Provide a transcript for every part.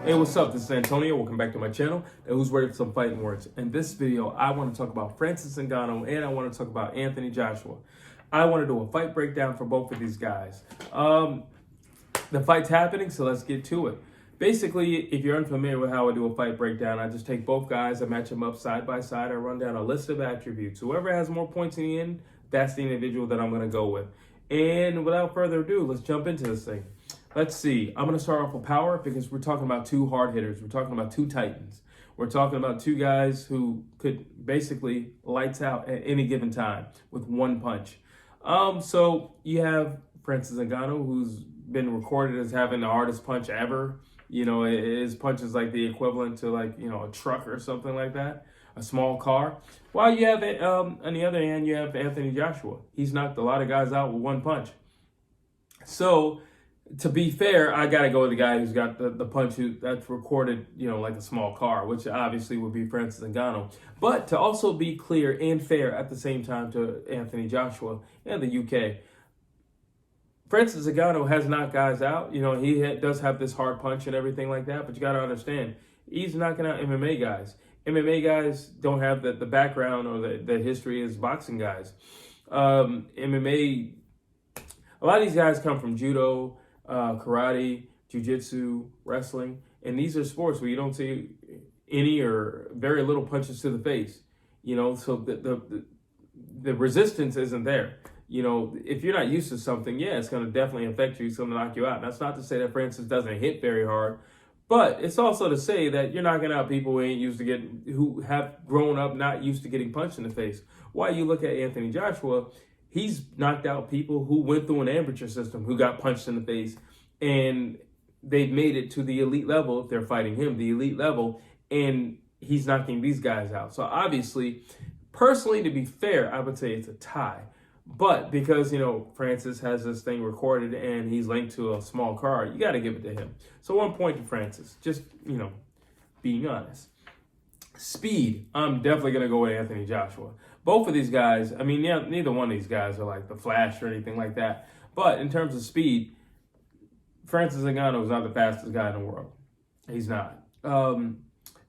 Hey, what's up? This is Antonio. Welcome back to my channel. Now, who's ready for some fighting words? In this video, I want to talk about Francis Ngannou and I want to talk about Anthony Joshua. I want to do a fight breakdown for both of these guys. The fight's happening, so let's get to it. Basically, if you're unfamiliar with how I do a fight breakdown, I just take both guys, I match them up side by side, I run down a list of attributes. Whoever has more points in the end, that's the individual that I'm going to go with. And without further ado, let's jump into this thing. Let's see. I'm going to start off with power because we're talking about two hard hitters. We're talking about two titans. We're talking about two guys who could basically lights out at any given time with one punch. So you have Francis Ngannou, who's been recorded as having the hardest punch ever. You know, his punch is like the equivalent to a truck or something like that, a small car. While you have, on the other hand, you have Anthony Joshua. He's knocked a lot of guys out with one punch. So, to be fair, I got to go with the guy who's got the punch that's recorded, like a small car, which obviously would be Francis Ngannou. But to also be clear and fair at the same time to Anthony Joshua and the UK, Francis Ngannou has knocked guys out. He does have this hard punch and everything like that, but you got to understand, he's knocking out MMA guys. MMA guys don't have the background or the history as boxing guys. MMA, a lot of these guys come from judo, karate, jiu-jitsu, wrestling, and these are sports where you don't see any or very little punches to the face. So the resistance isn't there. If you're not used to something, yeah, it's going to definitely affect you. It's going to knock you out. That's not to say that Francis doesn't hit very hard, but it's also to say that you're knocking out people who have grown up not used to getting punched in the face. While you look at Anthony Joshua, he's knocked out people who went through an amateur system, who got punched in the face, and they've made it to the elite level if they're fighting him, the elite level, and he's knocking these guys out. So obviously, personally, to be fair, I would say it's a tie. But because, Francis has this thing recorded and he's linked to a small car, you got to give it to him. So 1 point to Francis, just, being honest. Speed, I'm definitely going to go with Anthony Joshua. Both of these guys, neither one of these guys are like the Flash or anything like that. But in terms of speed, Francis Ngannou is not the fastest guy in the world. He's not.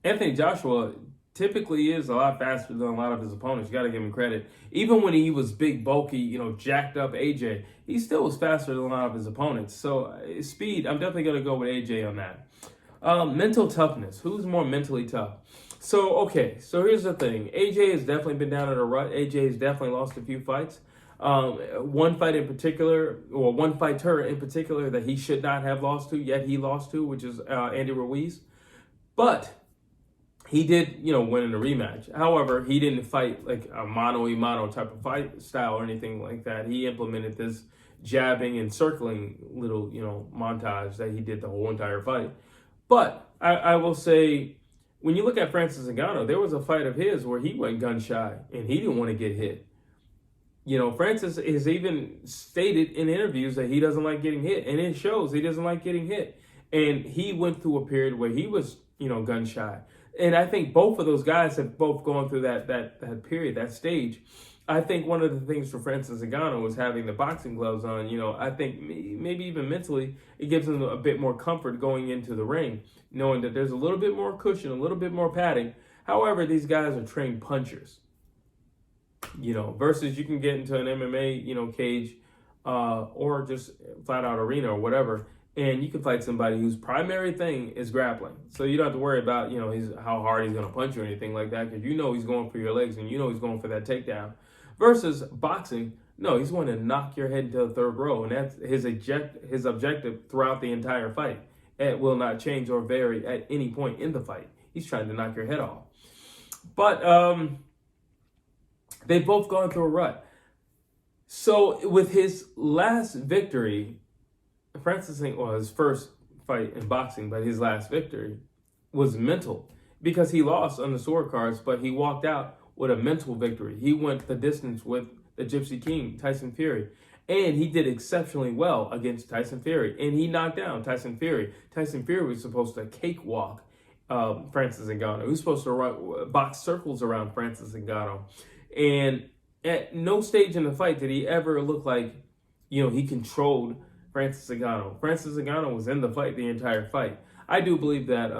Anthony Joshua typically is a lot faster than a lot of his opponents. You got to give him credit. Even when he was big, bulky, jacked up AJ, he still was faster than a lot of his opponents. So speed, I'm definitely going to go with AJ on that. Mental toughness. Who's more mentally tough? So here's the thing. AJ has definitely been down at a rut. AJ has definitely lost a few fights. One fighter in particular that he should not have lost to, yet he lost to, which is Andy Ruiz. But he did, win in a rematch. However, he didn't fight like a mano-a-mano type of fight style or anything like that. He implemented this jabbing and circling little, montage that he did the whole entire fight. But I will say, when you look at Francis Ngannou, there was a fight of his where he went gun shy and he didn't want to get hit. Francis has even stated in interviews that he doesn't like getting hit, and it shows he doesn't like getting hit. And he went through a period where he was, gun shy. And I think both of those guys have both gone through that period, that stage. I think one of the things for Francis Ngannou was having the boxing gloves on. I think maybe even mentally, it gives him a bit more comfort going into the ring, knowing that there's a little bit more cushion, a little bit more padding. However, these guys are trained punchers, versus you can get into an MMA, cage, or just flat out arena or whatever, and you can fight somebody whose primary thing is grappling. So you don't have to worry about, how hard he's going to punch you or anything like that, because he's going for your legs and he's going for that takedown. Versus boxing, no, he's going to knock your head into the third row, and that's his objective throughout the entire fight. It will not change or vary at any point in the fight. He's trying to knock your head off. But they've both gone through a rut. So with his last victory, his first fight in boxing, but his last victory was mental, because he lost on the sword cards, but he walked out with a mental victory. He went the distance with the Gypsy King, Tyson Fury, and he did exceptionally well against Tyson Fury, and he knocked down Tyson Fury. Tyson Fury was supposed to cakewalk Francis Ngannou. He was supposed to box circles around Francis Ngannou, and at no stage in the fight did he ever look like, he controlled Francis Ngannou. Francis Ngannou was in the fight the entire fight. I do believe that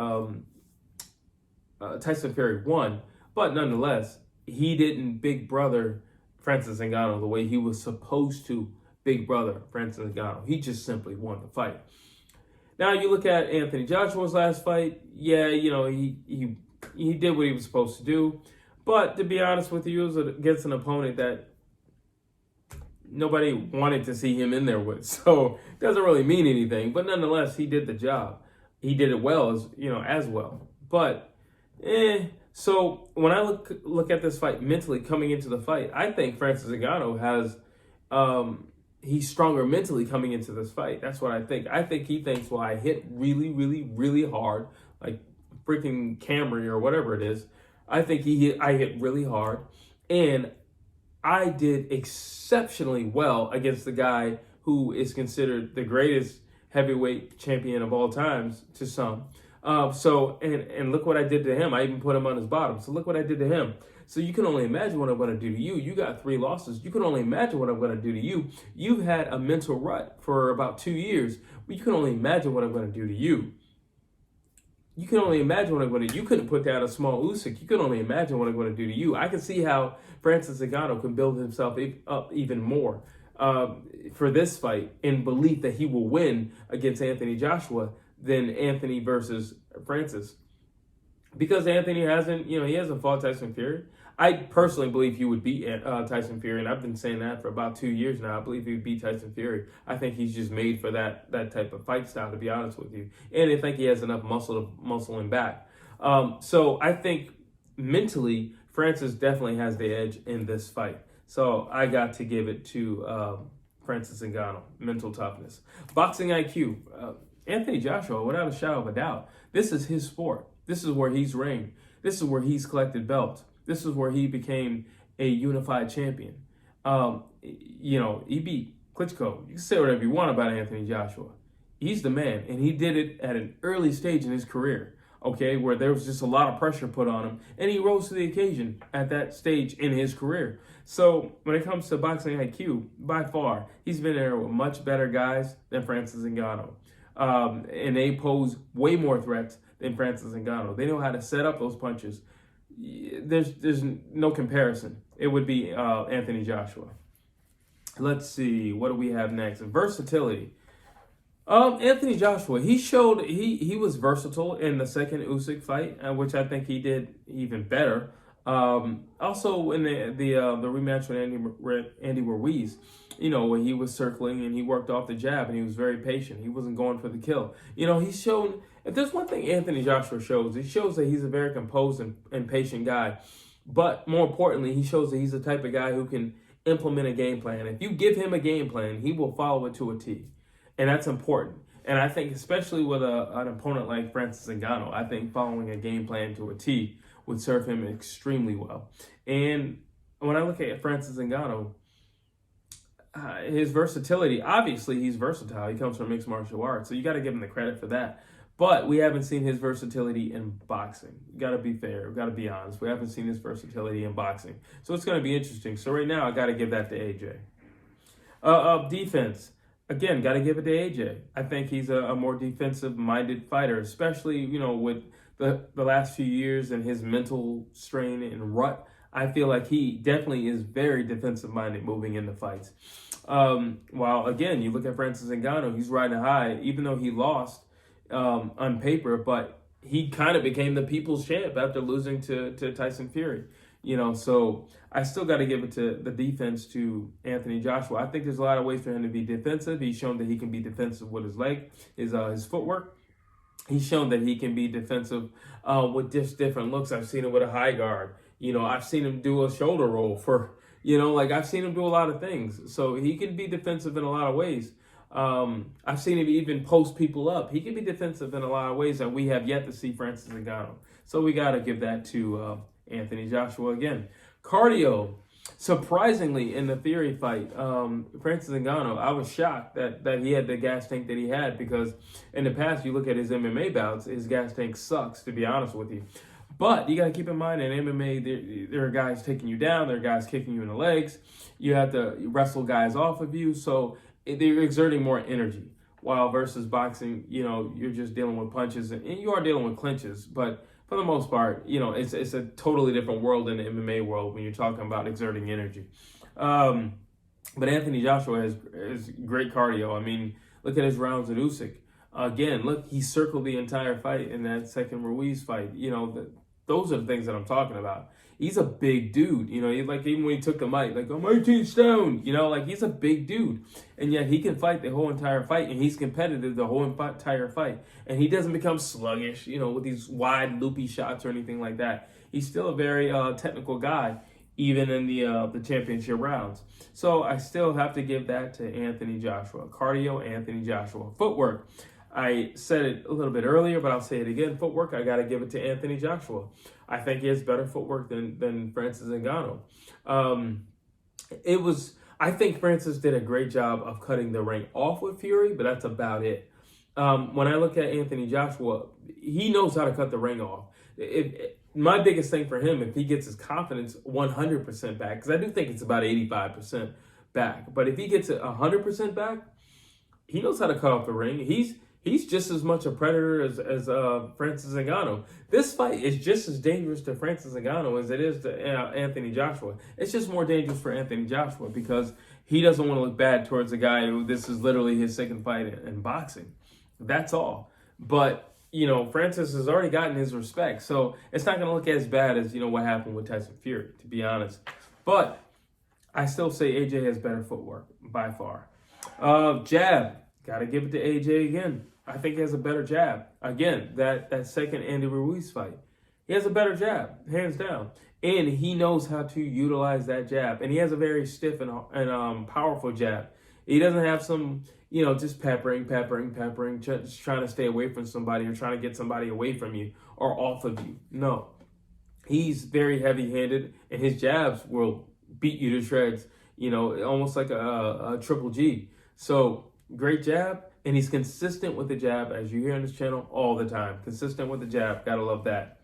Tyson Fury won, but nonetheless, he didn't big brother Francis Ngannou the way he was supposed to big brother Francis Ngannou. He just simply won the fight. Now you look at Anthony Joshua's last fight. Yeah, he did what he was supposed to do, but to be honest with you, it was against an opponent that nobody wanted to see him in there with. So it doesn't really mean anything. But nonetheless, he did the job. He did it well as well. But so when I look at this fight mentally coming into the fight, I think Francis Ngannou has he's stronger mentally coming into this fight. That's what I think. I think he thinks, well, I hit really, really, really hard, like freaking Camry or whatever it is. I think I hit really hard, and I did exceptionally well against the guy who is considered the greatest heavyweight champion of all times to some. And look what I did to him. I even put him on his bottom. So look what I did to him. So you can only imagine what I'm going to do to you. You got 3 losses. You can only imagine what I'm going to do to you. You've had a mental rut for about 2 years. But you can only imagine what I'm going to do to you. You can only imagine what I'm going to do. You couldn't put down a small Usyk. You can only imagine what I'm going to do to you. I can see how Francis Ngannou can build himself up even more for this fight in belief that he will win against Anthony Joshua than Anthony versus Francis. Because Anthony he hasn't fought Tyson Fury. I personally believe he would beat Tyson Fury, and I've been saying that for about 2 years now. I believe he would beat Tyson Fury. I think he's just made for that type of fight style, to be honest with you. And I think he has enough muscle to muscle him back. So I think mentally, Francis definitely has the edge in this fight. So I got to give it to Francis Ngannou, mental toughness. Boxing IQ, Anthony Joshua, without a shadow of a doubt, this is his sport. This is where he's reigned. This is where he's collected belts. This is where he became a unified champion. He beat Klitschko. You can say whatever you want about Anthony Joshua. He's the man, and he did it at an early stage in his career, okay, where there was just a lot of pressure put on him, and he rose to the occasion at that stage in his career. So when it comes to boxing IQ, by far, he's been there with much better guys than Francis Ngannou. And they pose way more threats than Francis Ngannou. They know how to set up those punches. There's no comparison. It would be Anthony Joshua. Let's see, what do we have next? Versatility. Anthony Joshua, he showed he was versatile in the second Usyk fight, which I think he did even better. Also in the rematch with Andy Ruiz, when he was circling and he worked off the jab and he was very patient. He wasn't going for the kill. He's shown, if there's one thing Anthony Joshua shows, he shows that he's a very composed and patient guy. But more importantly, he shows that he's the type of guy who can implement a game plan. If you give him a game plan, he will follow it to a T. And that's important. And I think especially with an opponent like Francis Ngannou, I think following a game plan to a T would serve him extremely well. And when I look at Francis Ngannou, his versatility, obviously he's versatile. He comes from mixed martial arts, so you got to give him the credit for that. But we haven't seen his versatility in boxing. You got to be fair. We got to be honest. We haven't seen his versatility in boxing. So it's going to be interesting. So right now, I got to give that to AJ. Defense. Again, got to give it to AJ. I think he's a more defensive-minded fighter, especially, with the last few years and his mental strain and rut. I feel like he definitely is very defensive-minded moving into fights. While, again, you look at Francis Ngannou, he's riding high, even though he lost on paper, but he kind of became the people's champ after losing to Tyson Fury. So I still got to give it to the defense to Anthony Joshua. I think there's a lot of ways for him to be defensive. He's shown that he can be defensive with his leg, his footwork. He's shown that he can be defensive with just different looks. I've seen him with a high guard. I've seen him do a shoulder roll I've seen him do a lot of things. So he can be defensive in a lot of ways. I've seen him even post people up. He can be defensive in a lot of ways that we have yet to see Francis Ngannou. So we got to give that to Anthony Joshua again. Cardio. Surprisingly, in the Theory fight, Francis Ngannou, I was shocked that he had the gas tank that he had, because in the past, you look at his MMA bouts, his gas tank sucks, to be honest with you. But you got to keep in mind, in MMA, there are guys taking you down, there are guys kicking you in the legs. You have to wrestle guys off of you, so they're exerting more energy. while versus boxing, you're just dealing with punches, and you are dealing with clinches, but for the most part, it's a totally different world in the MMA world when you're talking about exerting energy. But Anthony Joshua has great cardio. I mean, look at his rounds with Usyk. Again, look, he circled the entire fight in that second Ruiz fight. Those are the things that I'm talking about. He's a big dude. Like even when he took the mic, like, I'm 18 stone. Like he's a big dude. And yet he can fight the whole entire fight, and he's competitive the whole entire fight. And he doesn't become sluggish, with these wide, loopy shots or anything like that. He's still a very technical guy, even in the championship rounds. So I still have to give that to Anthony Joshua. Cardio, Anthony Joshua. Footwork. I said it a little bit earlier, but I'll say it again. Footwork, I got to give it to Anthony Joshua. I think he has better footwork than Francis Ngannou. I think Francis did a great job of cutting the ring off with Fury, but that's about it. When I look at Anthony Joshua, he knows how to cut the ring off. My biggest thing for him, if he gets his confidence 100% back, because I do think it's about 85% back, but if he gets it 100% back, he knows how to cut off the ring. He's just as much a predator as Francis Ngannou. This fight is just as dangerous to Francis Ngannou as it is to Anthony Joshua. It's just more dangerous for Anthony Joshua because he doesn't want to look bad towards a guy who this is literally his second fight in boxing. That's all. But, Francis has already gotten his respect, so it's not going to look as bad as, what happened with Tyson Fury, to be honest. But I still say AJ has better footwork by far. Jab. Got to give it to AJ again. I think he has a better jab. Again, that second Andy Ruiz fight. He has a better jab, hands down. And he knows how to utilize that jab. And he has a very stiff and powerful jab. He doesn't have some, just peppering, just trying to stay away from somebody or trying to get somebody away from you or off of you. No. He's very heavy-handed, and his jabs will beat you to shreds, almost like a triple G. So, great jab, and he's consistent with the jab, as you hear on this channel all the time. Consistent with the jab. Gotta love that.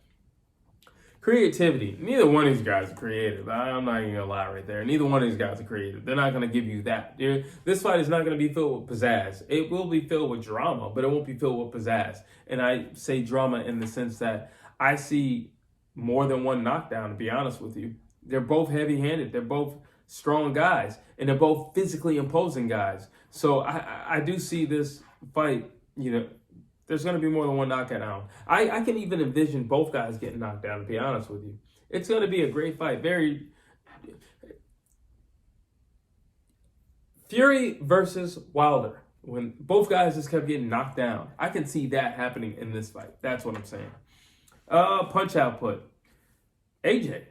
Creativity. Neither one of these guys are creative. I'm not even gonna lie right there. Neither one of these guys are creative. They're not gonna give you that. This fight is not gonna be filled with pizzazz. It will be filled with drama, but it won't be filled with pizzazz. And I say drama in the sense that I see more than one knockdown, to be honest with you. They're both heavy-handed. They're both strong guys, and they're both physically imposing guys. So I do see this fight, there's going to be more than one knockout down. I can even envision both guys getting knocked down, to be honest with you. It's going to be a great fight. Fury versus Wilder, when both guys just kept getting knocked down. I can see that happening in this fight. That's what I'm saying. Punch output. AJ.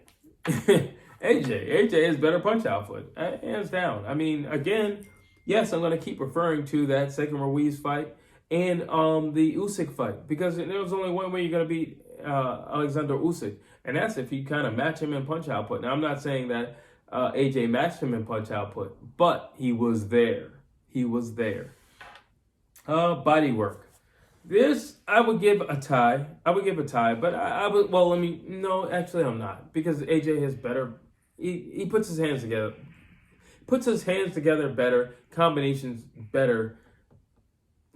AJ is better punch output, hands down. I mean, again, yes, I'm going to keep referring to that second Ruiz fight and the Usyk fight, because there was only one way you're going to beat Alexander Usyk, and that's if you kind of match him in punch output. Now, I'm not saying that AJ matched him in punch output, but he was there. He was there. Body work. This, I would give a tie. But I would, no, actually I'm not, because AJ has better, he puts his hands together. Better, combinations better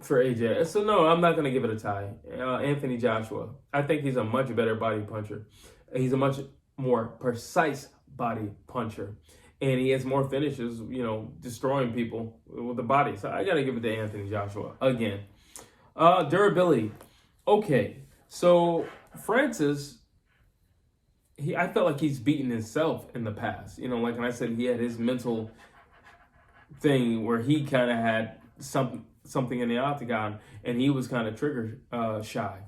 for AJ. So no, I'm not going to give it a tie. Anthony Joshua, I think he's a much better body puncher. He's a much more precise body puncher. And he has more finishes, destroying people with the body. So I got to give it to Anthony Joshua again. Durability. Okay, so Francis, I felt like he's beaten himself in the past. Like when I said he had his mental thing where he kind of had something in the octagon and he was kind of trigger shy.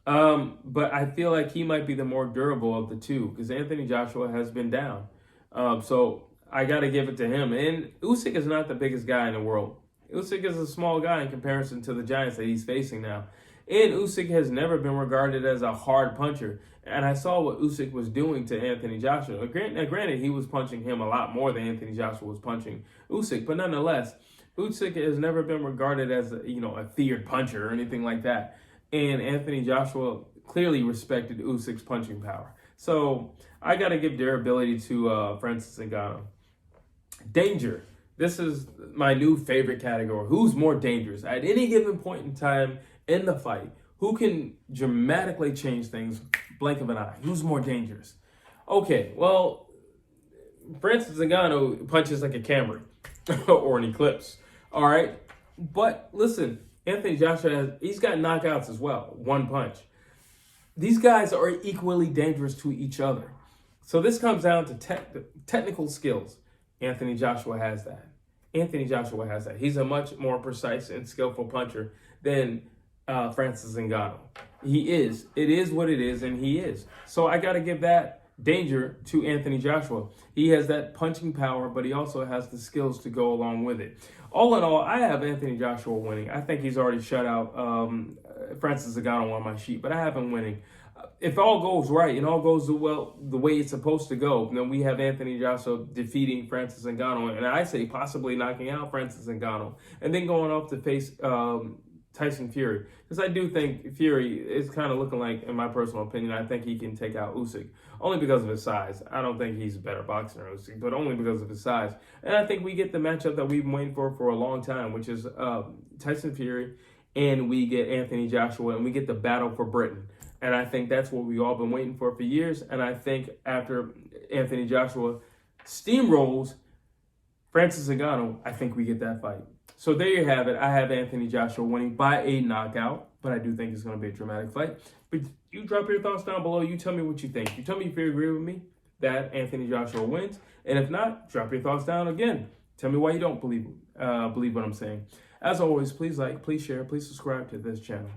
But I feel like he might be the more durable of the two because Anthony Joshua has been down. So I got to give it to him. And Usyk is not the biggest guy in the world. Usyk is a small guy in comparison to the giants that he's facing now. And Usyk has never been regarded as a hard puncher. And I saw what Usyk was doing to Anthony Joshua. Granted, he was punching him a lot more than Anthony Joshua was punching Usyk. But nonetheless, Usyk has never been regarded as a feared puncher or anything like that. And Anthony Joshua clearly respected Usyk's punching power. So I got to give durability to Francis Ngannou. Danger. This is my new favorite category. Who's more dangerous at any given point in time in the fight? Who can dramatically change things, blink of an eye? Who's more dangerous? Okay, well, Francis Ngannou punches like a Camry or an Eclipse. All right, but listen, Anthony Joshua he's got knockouts as well. One punch. These guys are equally dangerous to each other. So this comes down to technical skills. Anthony Joshua has that. He's a much more precise and skillful puncher than Francis Ngannou. He is. It is what it is, and he is. So I got to give that danger to Anthony Joshua. He has that punching power, but he also has the skills to go along with it. All in all, I have Anthony Joshua winning. I think he's already shut out Francis Ngannou on my sheet, but I have him winning. If all goes right and all goes well the way it's supposed to go, then we have Anthony Joshua defeating Francis Ngannou, and I say possibly knocking out Francis Ngannou, and then going off to face Tyson Fury. Because I do think Fury is kind of looking like, in my personal opinion, I think he can take out Usyk. Only because of his size. I don't think he's a better boxer than Usyk, but only because of his size. And I think we get the matchup that we've been waiting for a long time, which is Tyson Fury, and we get Anthony Joshua, and we get the battle for Britain. And I think that's what we've all been waiting for years. And I think after Anthony Joshua steamrolls Francis Ngannou, I think we get that fight. So there you have it. I have Anthony Joshua winning by a knockout, but I do think it's going to be a dramatic fight. But you drop your thoughts down below. You tell me what you think. You tell me if you agree with me that Anthony Joshua wins. And if not, drop your thoughts down again. Tell me why you don't believe what I'm saying. As always, please like, please share, please subscribe to this channel.